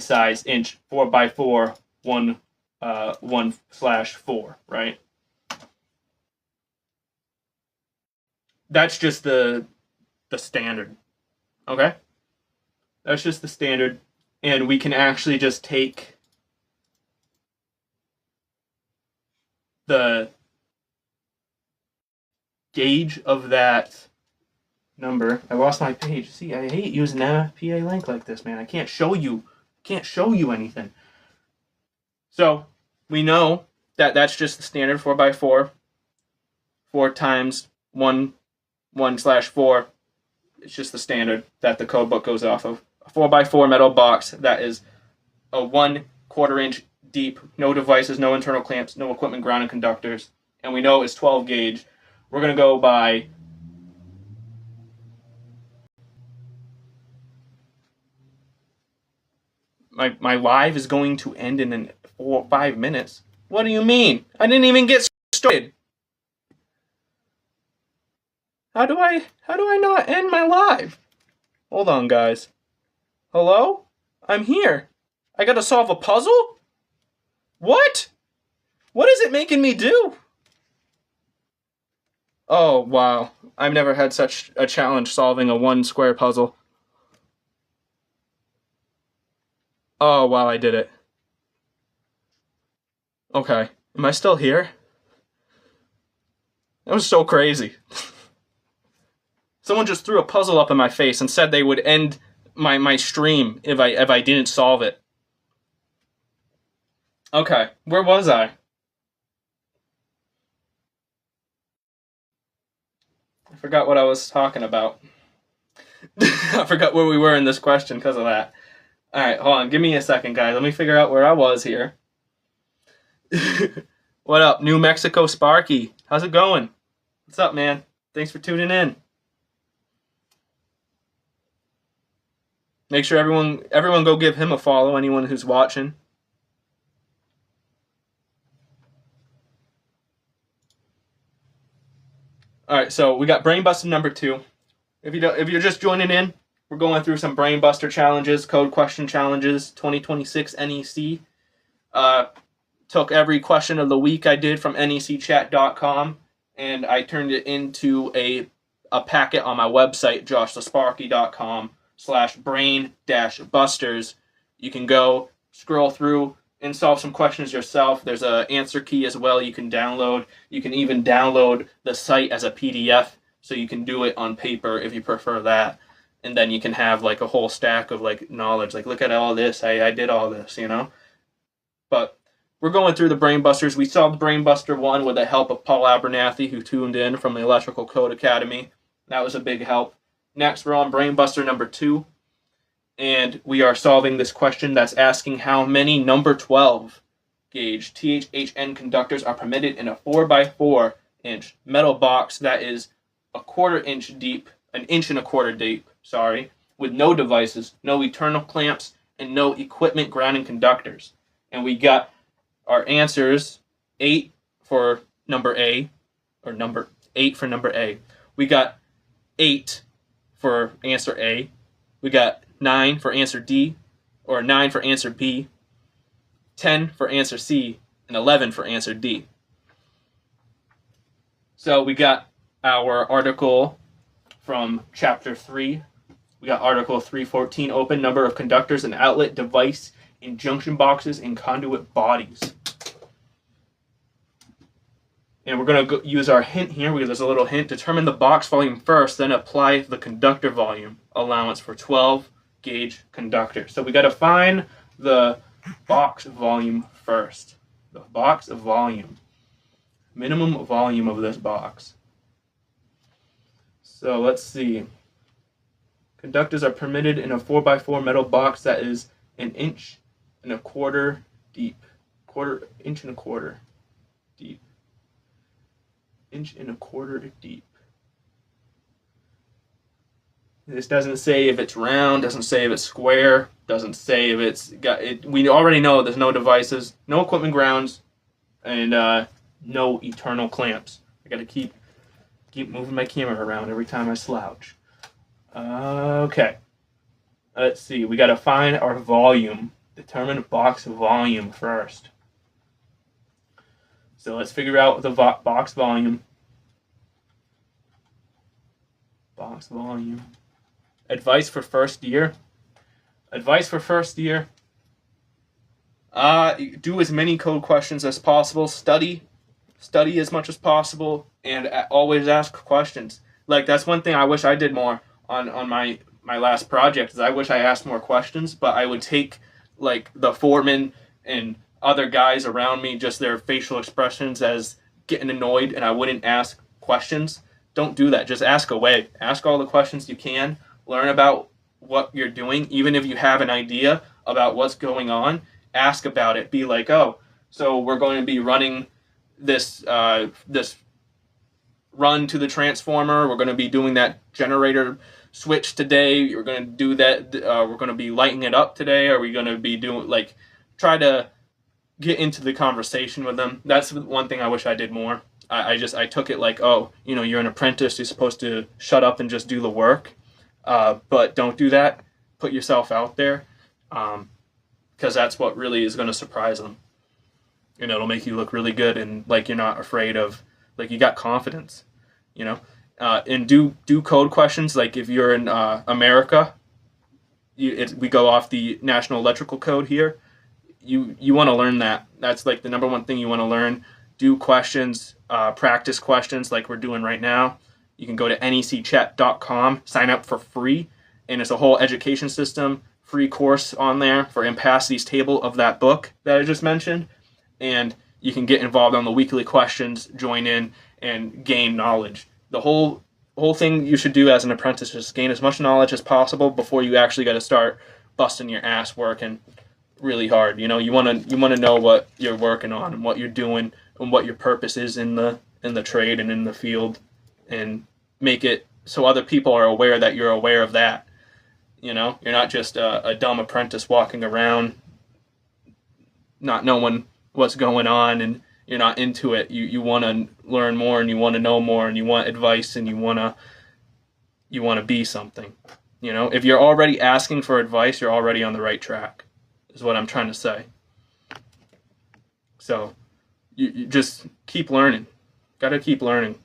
size inch 4x4 1/4, right? That's just the standard, okay? That's just the standard, and we can actually just take the gauge of that number. I lost my page. See, I hate using an FPA link like this, man. I can't show you anything. So we know that that's just the standard 4x4. 4 times 1/4. It's just the standard that the code book goes off of. A 4x4 metal box that is a 1/4 inch deep, no devices, no internal clamps, no equipment, ground, and conductors. And we know it's 12 gauge. We're going to go by my live is going to end in 4 or 5 minutes. What do you mean? I didn't even get started. How do I not end my live? Hold on, guys. Hello? I'm here. I gotta solve a puzzle? What? What is it making me do? Oh, wow. I've never had such a challenge solving a 1 square puzzle. Oh, wow, I did it. Okay. Am I still here? That was so crazy. Someone just threw a puzzle up in my face and said they would end my stream if I didn't solve it. Okay, where was I? I forgot what I was talking about. I forgot where we were in this question because of that. Alright, hold on. Give me a second, guys. Let me figure out where I was here. What up, New Mexico Sparky? How's it going? What's up, man? Thanks for tuning in. Make sure everyone go give him a follow, anyone who's watching. Alright, so we got Brain Buster number 2. If you're just joining in, we're going through some Brain Buster challenges, code question challenges, 2026 NEC. Took every question of the week I did from NECChat.com, and I turned it into a packet on my website, joshthesparky.com/brain-busters. You can go scroll through and solve some questions yourself. There's an answer key as well you can download. You can even download the site as a PDF, so you can do it on paper if you prefer that. And then you can have like a whole stack of like knowledge. Like, look at all this. I did all this, you know? But we're going through the Brain Busters. We solved Brain Buster 1 with the help of Paul Abernathy, who tuned in from the Electrical Code Academy. That was a big help. Next, we're on Brain Buster number 2. And we are solving this question that's asking how many number 12 gauge THHN conductors are permitted in a 4x4 inch metal box that is a 1/4 inch deep, an 1.25 inch deep, with no devices, no internal clamps, and no equipment, ground, and conductors. And we got our answers: 8 for number A, or number 8 for number A. We got 8 for answer A. We got 9 for answer D, or 9 for answer B, 10 for answer C, and 11 for answer D. So we got our article from chapter 3. We got article 314, open, number of conductors and outlet device in junction boxes and conduit bodies. And we're going to use our hint here, because there's a little hint. Determine the box volume first, then apply the conductor volume allowance for 12 gauge conductor. So we got to find the box volume first. The box volume. Minimum volume of this box. So let's see. Conductors are permitted in a 4x4 metal box that is 1.25 inches deep. 1.25 inches deep. 1.25 inches deep. This doesn't say if it's round, doesn't say if it's square, doesn't say if it's got it. We already know there's no devices, no equipment grounds, and no eternal clamps. I gotta keep moving my camera around every time I slouch. Okay. Let's see. We gotta find our volume. Determine box volume first. So let's figure out the box volume. Box volume. Advice for first year. Advice for first year. Do as many code questions as possible. Study as much as possible, and always ask questions. Like, that's one thing I wish I did more on my last project, is I wish I asked more questions, but I would take like the foreman and other guys around me, just their facial expressions as getting annoyed, and I wouldn't ask questions. Don't do that. Just ask away. Ask all the questions you can. Learn about what you're doing. Even if you have an idea about what's going on, ask about it. Be like, oh, so we're going to be running this this run to the transformer. We're going to be doing that generator switch today. We're going to do that. We're going to be lighting it up today. Are we going to be doing, like, try to get into the conversation with them. That's one thing I wish I did more. I took it like, oh, you know, you're an apprentice. You're supposed to shut up and just do the work. But don't do that. Put yourself out there, because that's what really is going to surprise them. You know, it'll make you look really good, and like you're not afraid of, like, you got confidence, you know. And do code questions. Like, if you're in America, we go off the National Electrical Code here. You want to learn that. That's like the number one thing you want to learn. Do questions, practice questions like we're doing right now. You can go to NECChat.com, sign up for free, and it's a whole education system, free course on there for Impassity's table of that book that I just mentioned. And you can get involved on the weekly questions, join in, and gain knowledge. The whole thing you should do as an apprentice is gain as much knowledge as possible before you actually got to start busting your ass working really hard. You know, you want to know what you're working on and what you're doing and what your purpose is in the trade and in the field, and make it so other people are aware that you're aware of that. You know, you're not just a dumb apprentice walking around not knowing what's going on, and you're not into it. You want to learn more, and you want to know more, and you want advice, and you want to be something. You know, if you're already asking for advice, you're already on the right track, is what I'm trying to say. So you just keep learning. Got to keep learning.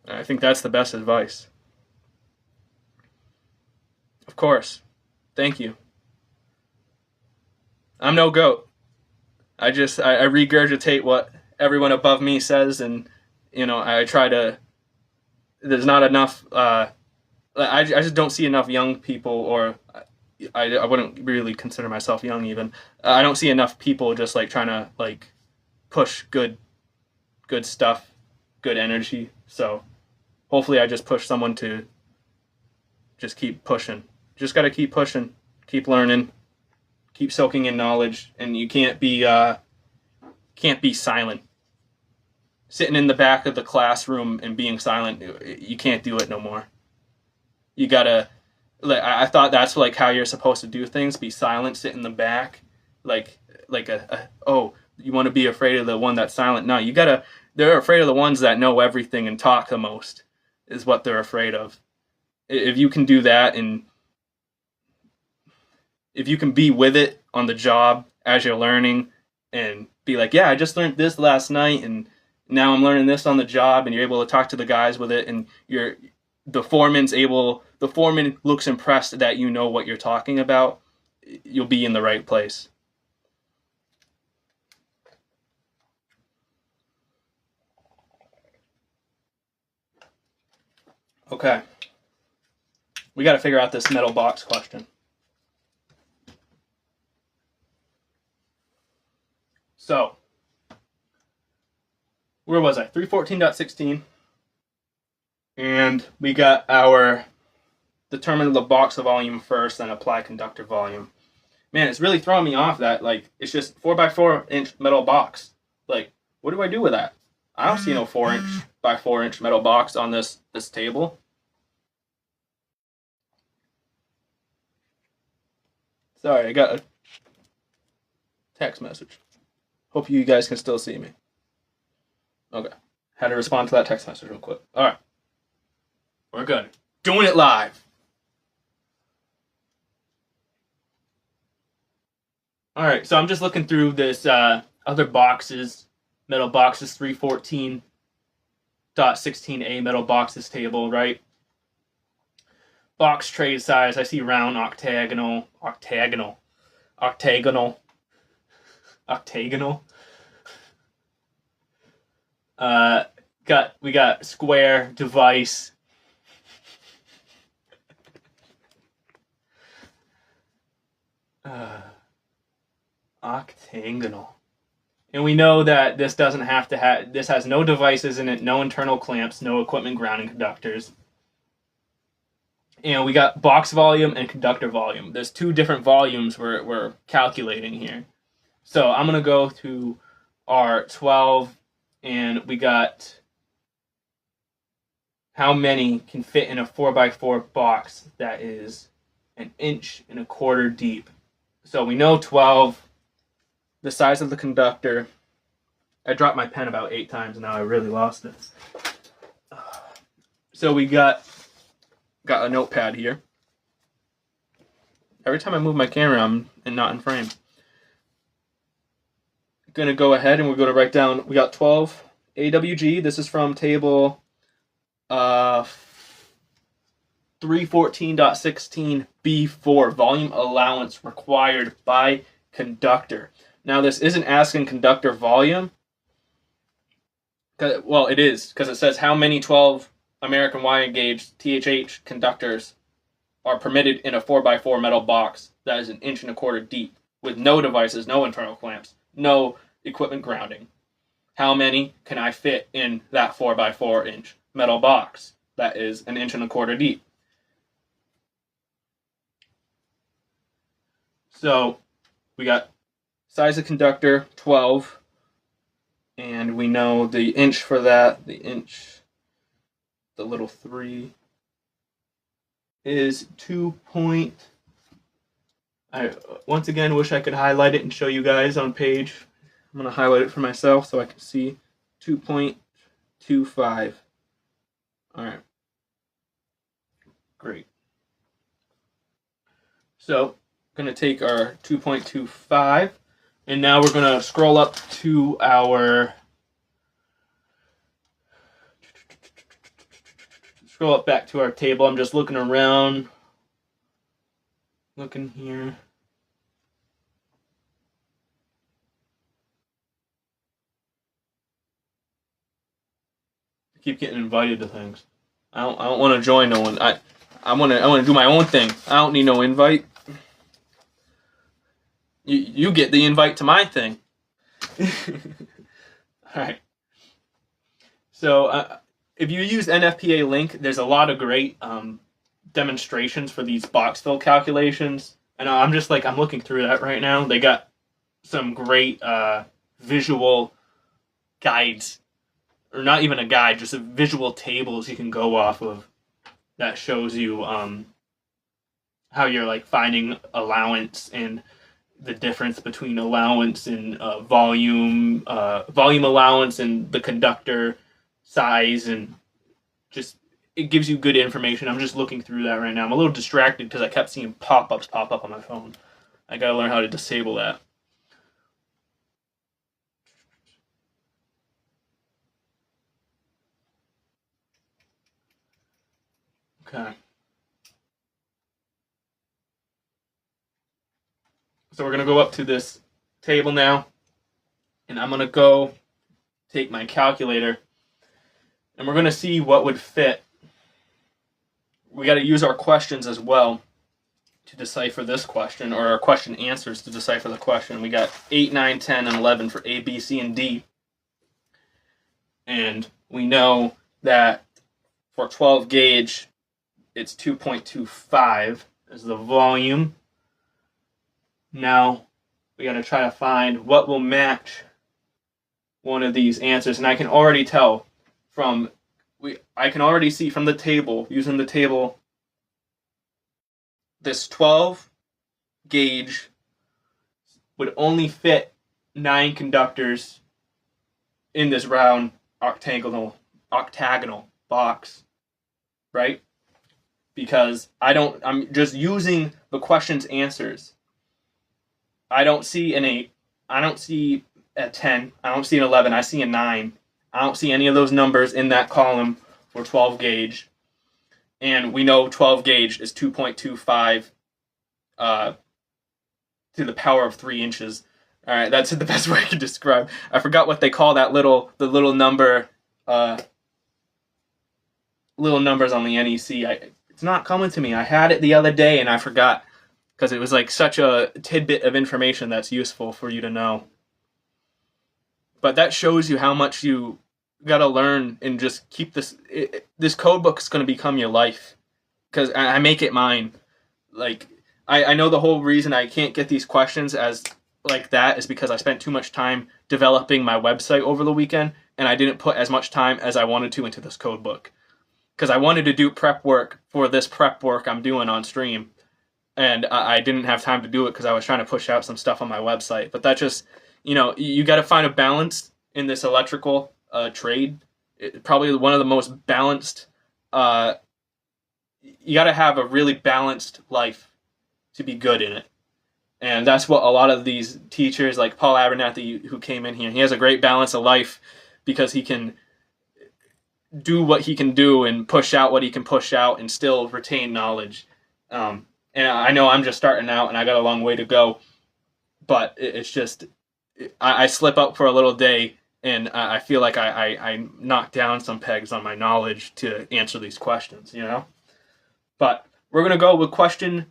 I think that's the best advice. Of course. Thank you. I'm no goat. I regurgitate what everyone above me says, and, you know, I try to. There's not enough. I just don't see enough young people, or I wouldn't really consider myself young even. I don't see enough people just like trying to like push good stuff, good energy. So hopefully I just push someone to just keep pushing. Just got to keep pushing, keep learning, keep soaking in knowledge, and you can't be silent. Sitting in the back of the classroom and being silent, you can't do it no more. You gotta, like, I thought that's like how you're supposed to do things. Be silent, sit in the back, like oh, you want to be afraid of the one that's silent? No, they're afraid of the ones that know everything and talk the most, is what they're afraid of. If you can do that, and if you can be with it on the job as you're learning, and be like, yeah, I just learned this last night, and now I'm learning this on the job, and you're able to talk to the guys with it, and the foreman looks impressed that you know what you're talking about, you'll be in the right place. Okay. We got to figure out this metal box question. So, where was I? 314.16. And we got our determine the box volume first, then apply conductor volume. Man, it's really throwing me off that, like, it's just 4x4 inch metal box. Like, what do I do with that? I don't see no 4 inch by 4 inch metal box on this table. Sorry, I got a text message. Hope you guys can still see me. Okay. Had to respond to that text message real quick. All right. We're good. Doing it live. All right, so I'm just looking through this other boxes, metal boxes 314.16a metal boxes table, right? Box tray size, I see round, octagonal. We got square, device. Octagonal. And we know that this doesn't have to have, this has no devices in it, no internal clamps, no equipment grounding conductors. And we got box volume and conductor volume. There's two different volumes we're calculating here. So I'm going to go to our 12, and we got how many can fit in a 4x4 box that is 1.25 inches deep. So we know 12, the size of the conductor. I dropped my pen about 8 times, and now I really lost it. So we got a notepad here. Every time I move my camera, I'm not in frame. Gonna go ahead and we're gonna write down, we got 12 AWG. This is from table 314.16B4, volume allowance required by conductor. Now this isn't asking conductor volume. Well, it is, because it says how many 12 American wire gauge THH conductors are permitted in a 4x4 metal box that is 1.25 inches deep, with no devices, no internal clamps, no equipment grounding. How many can I fit in that 4x4 inch metal box that is 1.25 inches deep? So we got size of conductor 12, and we know the inch for that, the little 3 is 2 point. I once again wish I could highlight it and show you guys on page. I'm going to highlight it for myself so I can see 2.25. All right. Great. So, going to take our 2.25, and now we're going to scroll up to our scroll up back to our table. I'm just looking around, looking here. I keep getting invited to things. I don't want to join no one. I want to do my own thing. I don't need no invite. You get the invite to my thing. All right. So if you use NFPA Link, there's a lot of great demonstrations for these box fill calculations, and I'm looking through that right now. They got some great visual guides, or not even a guide, just visual tables you can go off of that shows you how you're finding allowance and the difference between allowance and volume allowance and the conductor size, and just it gives you good information. I'm just looking through that right now. I'm a little distracted because I kept seeing pop-ups pop up on my phone. I gotta learn how to disable that. Okay. So we're gonna go up to this table now, and I'm gonna go take my calculator, and we're gonna see what would fit. We got to use our questions as well to decipher this question, or our question answers to decipher the question. We got 8, 9, 10, and 11 for A, B, C, and D. And we know that for 12 gauge, it's 2.25 is the volume. Now, we got to try to find what will match one of these answers. And I can already tell I can already see from the table, using the table, this 12 gauge would only fit 9 conductors in this round octagonal box, right? Because I'm just using the question's answers. I don't see an 8. I don't see a 10. I don't see an 11. I see a 9. I don't see any of those numbers in that column for 12 gauge. And we know 12 gauge is 2.25 to the power of 3 inches. All right, that's the best way I can describe. I forgot what they call that little number, little numbers on the NEC. It's not coming to me. I had it the other day and I forgot because it was like such a tidbit of information that's useful for you to know. But that shows you how much you gotta learn and just keep this. This code book is gonna become your life because I make it mine. Like I know the whole reason I can't get these questions as like that is because I spent too much time developing my website over the weekend and I didn't put as much time as I wanted to into this code book because I wanted to do prep work for this prep work I'm doing on stream, and I didn't have time to do it because I was trying to push out some stuff on my website. But that just, you got to find a balance in this electrical trade. Probably one of the most balanced. You got to have a really balanced life to be good in it. And that's what a lot of these teachers, like Paul Abernathy, who came in here, he has a great balance of life because he can do what he can do and push out what he can push out and still retain knowledge. And I know I'm just starting out and I got a long way to go, but it's just, I slip up for a little day and I feel like I knock down some pegs on my knowledge to answer these questions, But we're going to go with question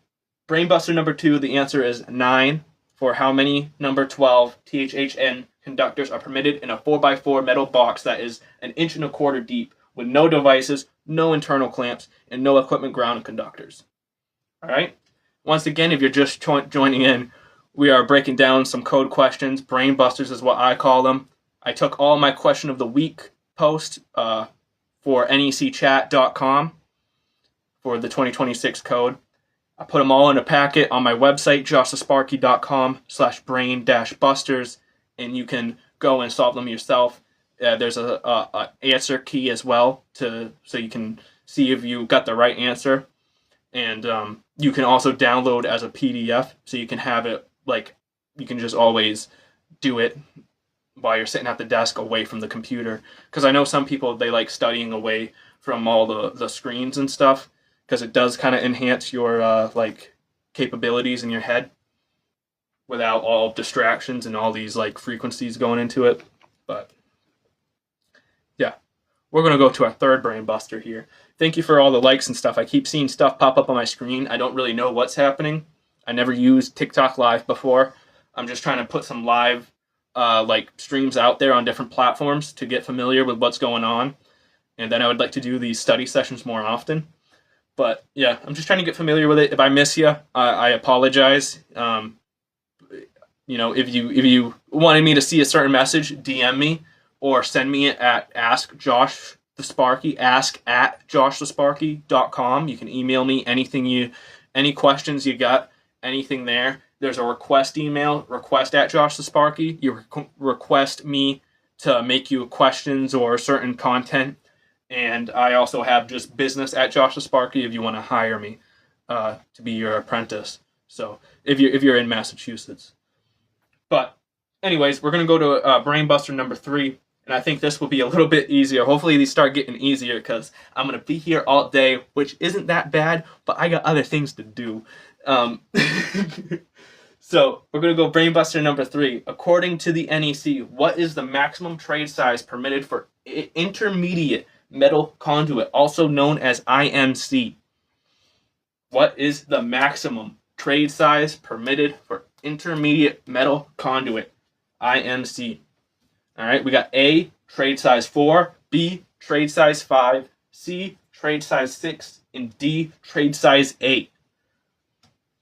Brain Buster number 2. The answer is 9 for how many number 12 THHN conductors are permitted in a 4x4 metal box that is 1 1/4 inches deep with no devices, no internal clamps, and no equipment ground conductors. All right. Once again, if you're just joining in, we are breaking down some code questions. Brain Busters is what I call them. I took all my question of the week posts for NECChat.com for the 2026 code. I put them all in a packet on my website, joshthesparky.com/brain-busters, and you can go and solve them yourself. There's a answer key as well so you can see if you got the right answer. And you can also download as a PDF, so you can have it, like, you can just always do it while you're sitting at the desk away from the computer. Because I know some people, they like studying away from all the screens and stuff, because it does kind of enhance your capabilities in your head without all distractions and all these like frequencies going into it. But yeah, we're going to go to our third Brain Buster here. Thank you for all the likes and stuff. I keep seeing stuff pop up on my screen. I don't really know what's happening. I never used TikTok Live before. I'm just trying to put some live streams out there on different platforms to get familiar with what's going on. And then I would like to do these study sessions more often. But yeah, I'm just trying to get familiar with it. If I miss you, I apologize. If you wanted me to see a certain message, DM me or send me it at ask@JoshTheSparky. You can email me any questions you got, anything there. There's a request email, request@JoshTheSparky. You request me to make you questions or certain content. And I also have just business@JoshTheSparky if you want to hire me to be your apprentice. So if you're in Massachusetts. But anyways, we're going to go to Brain Buster number 3. And I think this will be a little bit easier. Hopefully these start getting easier because I'm going to be here all day, which isn't that bad, but I got other things to do. So we're going to go Brain Buster number 3. According to the NEC, what is the maximum trade size permitted for intermediate metal conduit, also known as IMC? What is the maximum trade size permitted for intermediate metal conduit, IMC? All right, we got A, trade size 4, B, trade size 5, C, trade size 6, and D, trade size 8.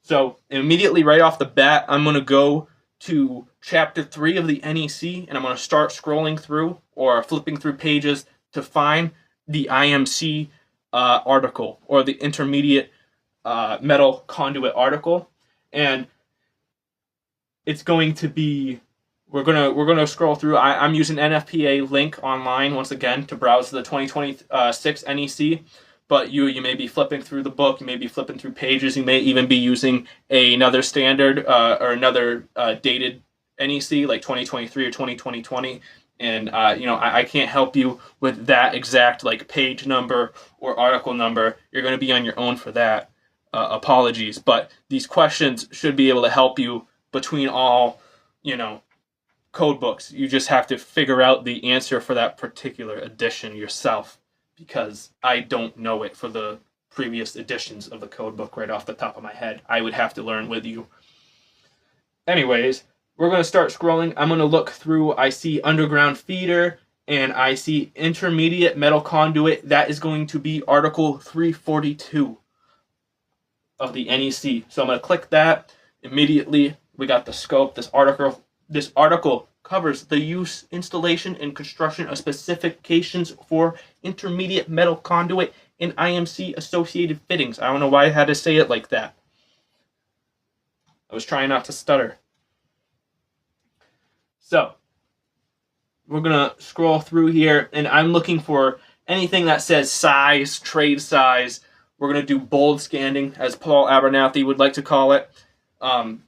So immediately right off the bat, I'm going to go to chapter 3 of the NEC, and I'm going to start scrolling through or flipping through pages to find the IMC article, or the intermediate metal conduit article. And it's going to be, we're gonna scroll through. I'm using NFPA link online once again to browse the 2026 NEC, but you may be flipping through the book, you may be flipping through pages, you may even be using another standard or another dated NEC like 2023 or 2020, and I can't help you with that exact like page number or article number. You're going to be on your own for that. Apologies, but these questions should be able to help you between all code books. You just have to figure out the answer for that particular edition yourself, because I don't know it for the previous editions of the code book right off the top of my head. I would have to learn with you. Anyways, we're going to start scrolling. I'm going to look through. I see underground feeder and I see intermediate metal conduit. That is going to be Article 342 of the NEC. So I'm going to click that. Immediately, we got the scope. This article covers the use, installation, and construction of specifications for intermediate metal conduit and IMC associated fittings. I don't know why I had to say it like that. I was trying not to stutter. So, we're going to scroll through here, and I'm looking for anything that says size, trade size. We're going to do bold scanning, as Paul Abernathy would like to call it.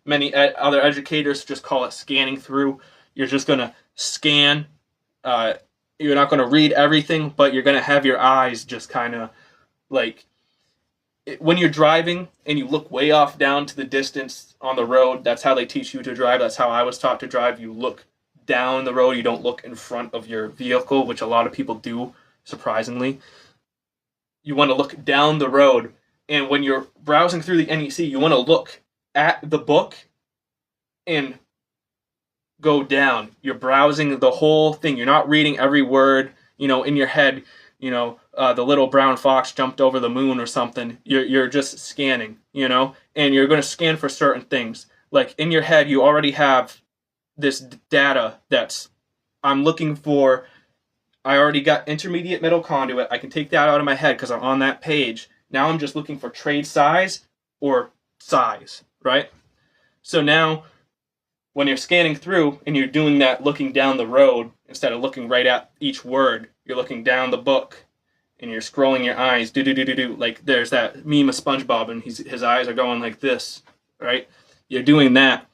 Many other educators just call it scanning through. You're just going to scan. You're not going to read everything, but you're going to have your eyes just kind of like, when you're driving and you look way off down to the distance on the road, that's how they teach you to drive. That's how I was taught to drive. You look down the road. You don't look in front of your vehicle, which a lot of people do, surprisingly. You want to look down the road. And when you're browsing through the NEC, you want to look at the book and go down. You're browsing the whole thing. You're not reading every word, in your head, the little brown fox jumped over the moon or something. You're just scanning, and you're going to scan for certain things. Like in your head, you already have this data I'm looking for. I already got intermediate metal conduit. I can take that out of my head because I'm on that page. Now I'm just looking for trade size or size, right? So now when you're scanning through and you're doing that looking down the road, instead of looking right at each word, you're looking down the book and you're scrolling your eyes, do. Like there's that meme of SpongeBob and his eyes are going like this, right? You're doing that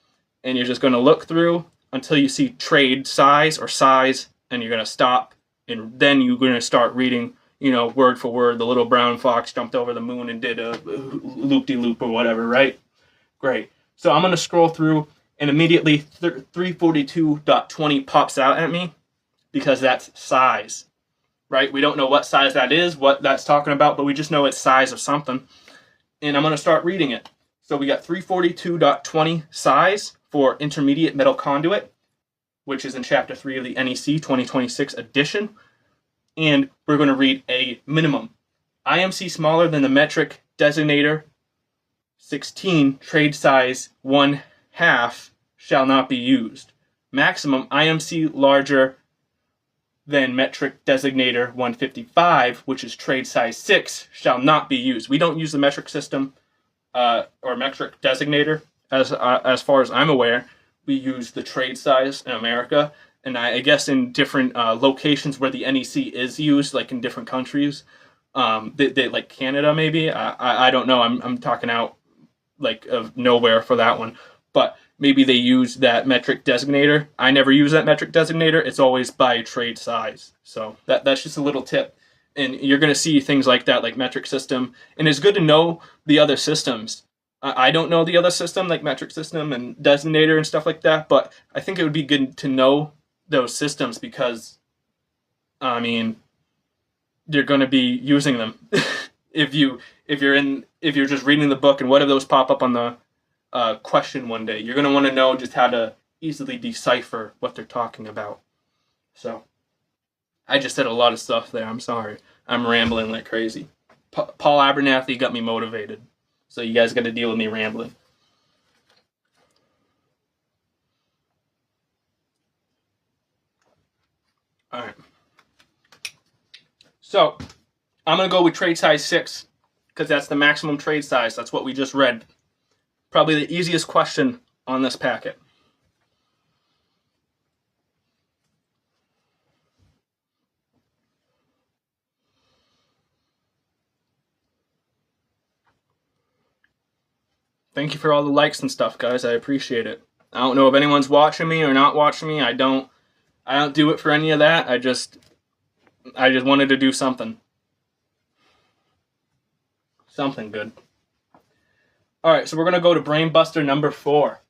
and you're just going to look through until you see trade size or size, and you're going to stop, and then you're going to start reading, word for word. The little brown fox jumped over the moon and did a loop-de-loop or whatever, right? Great. So I'm going to scroll through, and immediately 342.20 pops out at me because that's size, right? We don't know what size that is, what that's talking about, but we just know it's size of something. And I'm going to start reading it. So we got 342.20 size for intermediate metal conduit, which is in Chapter 3 of the NEC 2026 edition. And we're going to read a minimum. IMC smaller than the metric designator 16, trade size 1/2 shall not be used. Maximum IMC larger than metric designator 155, which is trade size 6, shall not be used. We don't use the metric system or metric designator as far as I'm aware. We use the trade size in America, and I guess in different locations where the NEC is used, like in different countries, they like Canada maybe. I don't know. I'm talking out like of nowhere for that one, but maybe they use that metric designator. I never use that metric designator. It's always by trade size. So that's just a little tip. And you're going to see things like that, like metric system. And it's good to know the other systems. I don't know the other system, like metric system and designator and stuff like that, but I think it would be good to know those systems because, I mean, you're going to be using them. if you're just reading the book and what if those pop up on the question one day, you're going to want to know just how to easily decipher what they're talking about. So I just said a lot of stuff there. I'm sorry. I'm rambling like crazy. Paul Abernathy got me motivated. So you guys got to deal with me rambling. All right. So I'm going to go with trade size 6 because that's the maximum trade size. That's what we just read. Probably the easiest question on this packet. thank you for all the likes and stuff, guys. I appreciate it. I don't know if anyone's watching me or not watching me. I don't do it for any of that. I just wanted to do something. Something good. Alright, so we're going to go to Brain Buster number 4.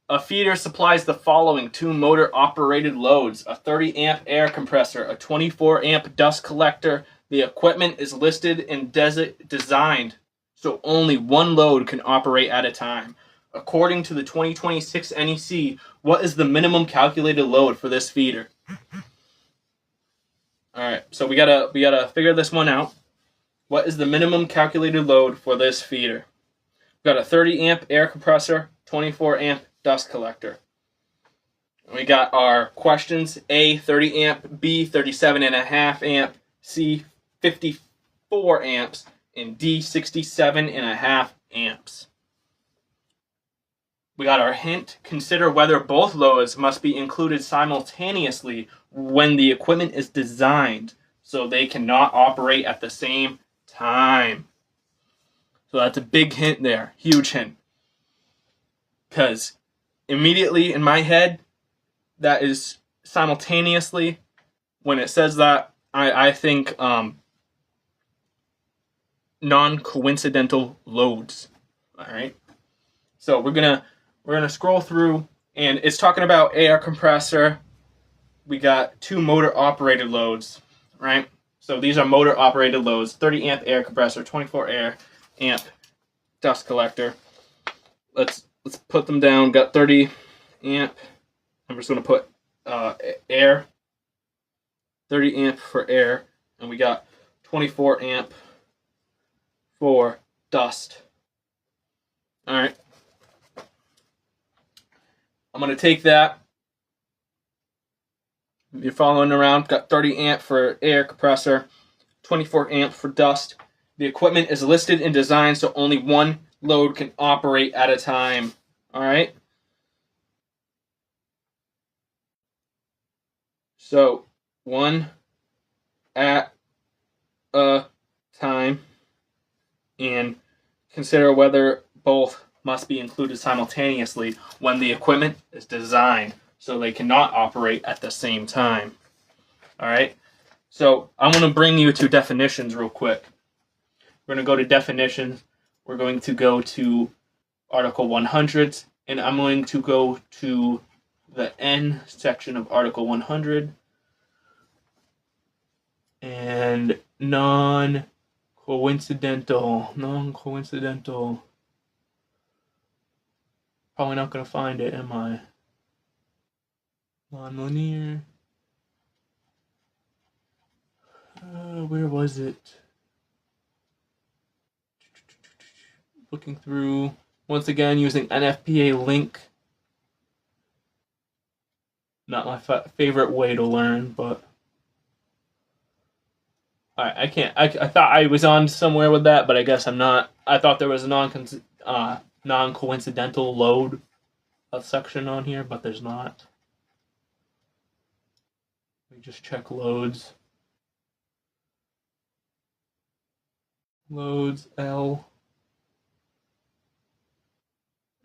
A feeder supplies the following 2 motor-operated loads: a 30-amp air compressor, a 24-amp dust collector. The equipment is listed and designed so only one load can operate at a time. According to the 2026 NEC, what is the minimum calculated load for this feeder? Alright, so we gotta figure this one out. What is the minimum calculated load for this feeder? We've got a 30-amp air compressor, 24-amp dust collector. We got our questions: A, 30 amp, B, 37.5 amp, C, 54 amps, and D, 67.5 amps. We got our hint: consider whether both loads must be included simultaneously when the equipment is designed so they cannot operate at the same time. So that's a big hint there, huge hint. Because immediately in my head, that is simultaneously. When it says that, I think non-coincidental loads. All right. So we're gonna scroll through, and it's talking about air compressor. We got 2 motor operated loads, right? So these are motor operated loads: 30 amp air compressor, 24 amp dust collector. Let's put them down. Got 30 amp. I'm just going to put air. 30 amp for air. And we got 24 amp for dust. Alright. I'm going to take that. You're following around. Got 30 amp for air compressor. 24 amp for dust. The equipment is listed and designed so only one load can operate at a time. Alright? So, one at a time, and consider whether both must be included simultaneously when the equipment is designed so they cannot operate at the same time. Alright? So, I'm going to bring you to definitions real quick. We're going to go to definitions. We're going to go to Article 100, and I'm going to go to the N section of Article 100, and non-coincidental, probably not going to find it, am I? Non-linear, where was it? Looking through, once again, using NFPA link. Not my favorite way to learn, but I can't. I thought I was on somewhere with that, but I guess I'm not. I thought there was a non-coincidental load section on here, but there's not. Let me just check loads. Loads L.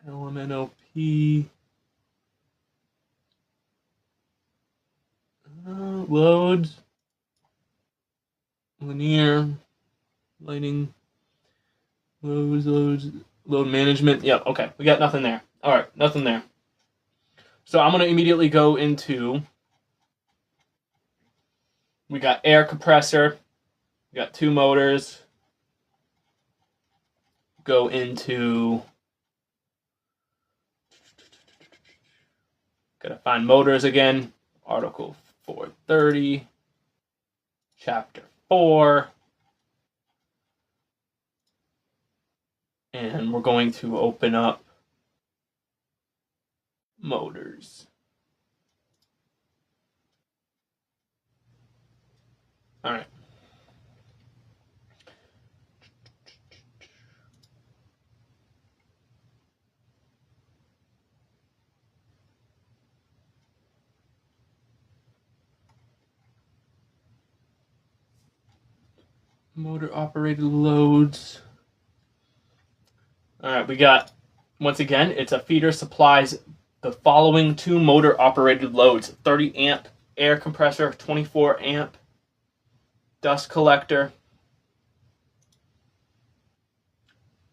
LMNOP. Loads. Linear. Lighting. Load management. Yep, okay. We got nothing there. Alright, nothing there. So I'm going to immediately go into... We got air compressor. We got 2 motors. Go into... Gotta find motors again. Article 430. Chapter 4. And we're going to open up motors. Alright. Motor operated loads. All right, we got, once again, it's a feeder supplies the following 2 motor operated loads: 30 amp air compressor, 24 amp dust collector.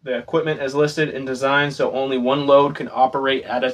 The equipment is listed in design, so only one load can operate at a